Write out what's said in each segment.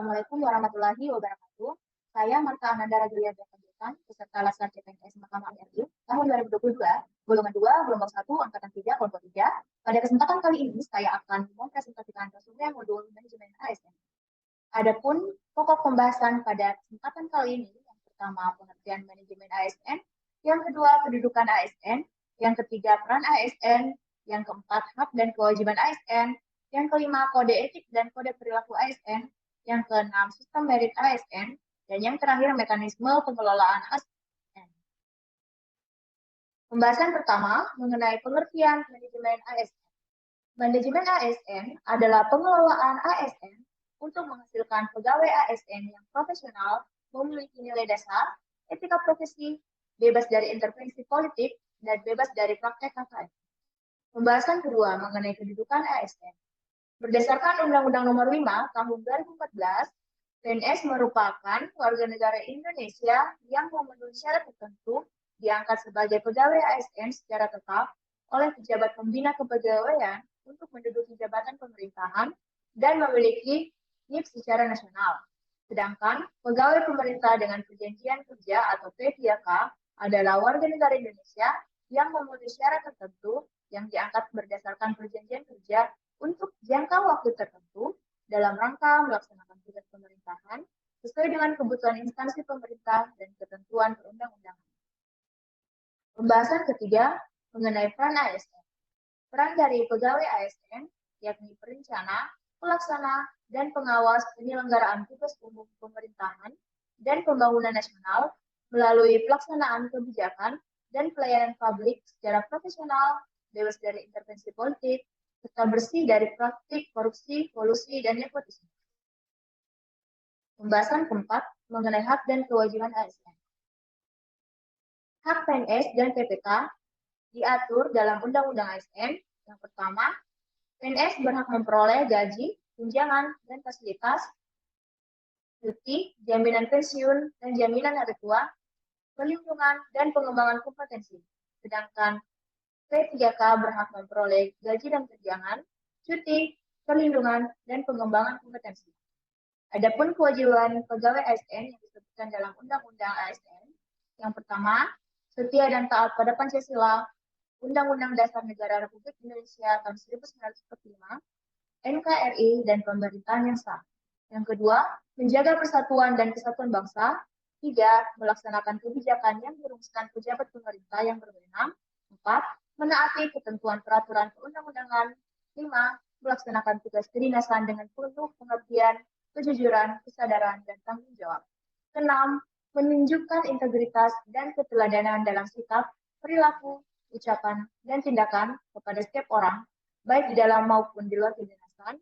Assalamualaikum warahmatullahi wabarakatuh. Saya Marta Ananda Rajulia Berkanjutan, peserta Laskar CPNS Mahkamah RI tahun 2022, golongan 2, gelombang 1, angkatan 3, kelompok 3. Pada kesempatan kali ini, saya akan mempresentasikan resume modul manajemen ASN. Adapun pokok pembahasan pada kesempatan kali ini, yang pertama pengertian manajemen ASN, yang kedua kedudukan ASN, yang ketiga peran ASN, yang keempat hak dan kewajiban ASN, yang kelima kode etik dan kode perilaku ASN, yang keenam sistem merit ASN, dan yang terakhir mekanisme pengelolaan ASN. Pembahasan pertama mengenai pengertian manajemen ASN. Manajemen ASN adalah pengelolaan ASN untuk menghasilkan pegawai ASN yang profesional, memiliki nilai dasar, etika profesi, bebas dari intervensi politik, dan bebas dari praktek KKN. Pembahasan kedua mengenai kedudukan ASN. Berdasarkan Undang-Undang Nomor 5 Tahun 2014, PNS merupakan warga negara Indonesia yang memenuhi syarat tertentu diangkat sebagai pegawai ASN secara tetap oleh pejabat pembina kepegawaian untuk menduduki jabatan pemerintahan dan memiliki NIP secara nasional. Sedangkan pegawai pemerintah dengan perjanjian kerja atau P3K adalah warga negara Indonesia yang memenuhi syarat tertentu yang diangkat berdasarkan perjanjian kerja untuk jangka waktu tertentu dalam rangka melaksanakan tugas pemerintahan sesuai dengan kebutuhan instansi pemerintah dan ketentuan perundang-undangan. Pembahasan ketiga mengenai peran ASN. Peran dari pegawai ASN yakni perencana, pelaksana, dan pengawas penyelenggaraan tugas umum pemerintahan dan pembangunan nasional melalui pelaksanaan kebijakan dan pelayanan publik secara profesional, bebas dari intervensi politik, serta bersih dari praktik korupsi, kolusi, dan nepotisme. Pembahasan keempat mengenai hak dan kewajiban ASN. Hak PNS dan PPK diatur dalam Undang-Undang ASN. Yang pertama, PNS berhak memperoleh gaji, tunjangan, dan fasilitas, cuti, jaminan pensiun, dan jaminan hari tua, perlindungan, dan pengembangan kompetensi. Sedangkan P3K berhak memperoleh gaji dan tunjangan, cuti, perlindungan, dan pengembangan kompetensi. Adapun kewajiban pegawai ASN yang disebutkan dalam Undang-Undang ASN, yang pertama, setia dan taat pada Pancasila, Undang-Undang Dasar Negara Republik Indonesia tahun 1945, NKRI, dan pemerintahan yang sah. Yang kedua, menjaga persatuan dan kesatuan bangsa. Tiga, melaksanakan kebijakan yang dirumuskan pejabat pemerintah yang berwenang. Empat, menaati ketentuan peraturan perundang-undangan. 5. Melaksanakan tugas kedinasan dengan penuh pengertian, kejujuran, kesadaran, dan tanggung jawab. 6. Menunjukkan integritas dan keteladanan dalam sikap, perilaku, ucapan, dan tindakan kepada setiap orang, baik di dalam maupun di luar kedinasan.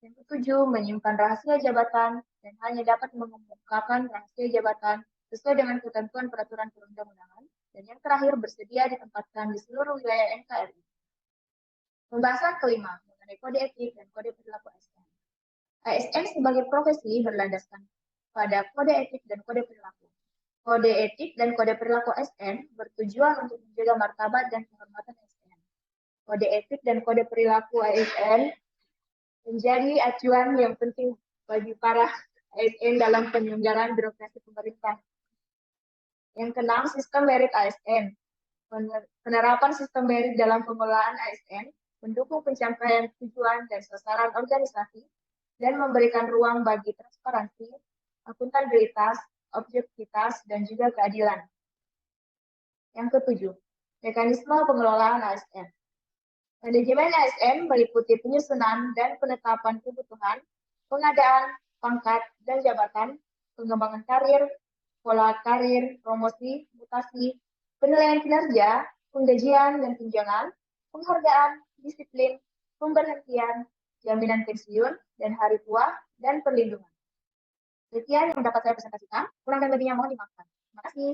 Yang ketujuh, menyimpan rahasia jabatan dan hanya dapat mengemukakan rahasia jabatan sesuai dengan ketentuan peraturan perundang-undangan. Dan yang terakhir, bersedia ditempatkan di seluruh wilayah NKRI. Pembahasan kelima mengenai kode etik dan kode perilaku ASN. ASN sebagai profesi berlandaskan pada kode etik dan kode perilaku. Kode etik dan kode perilaku ASN bertujuan untuk menjaga martabat dan kehormatan ASN. Kode etik dan kode perilaku ASN menjadi acuan yang penting bagi para ASN dalam penyelenggaraan birokrasi pemerintah. Yang keenam, sistem merit ASN. Penerapan sistem merit dalam pengelolaan ASN mendukung pencapaian tujuan dan sasaran organisasi dan memberikan ruang bagi transparansi, akuntabilitas, objektivitas, dan juga keadilan. Yang ketujuh, mekanisme pengelolaan ASN. Manajemen ASN meliputi penyusunan dan penetapan kebutuhan, pengadaan, pangkat, dan jabatan, pengembangan karir, pola karir, promosi, mutasi, penilaian kinerja, penggajian dan tunjangan, penghargaan, disiplin, pemberhentian, jaminan pensiun, dan hari tua, dan perlindungan. Sekian yang dapat saya presentasikan. Kurang dan lebihnya mohon dimaafkan. Terima kasih.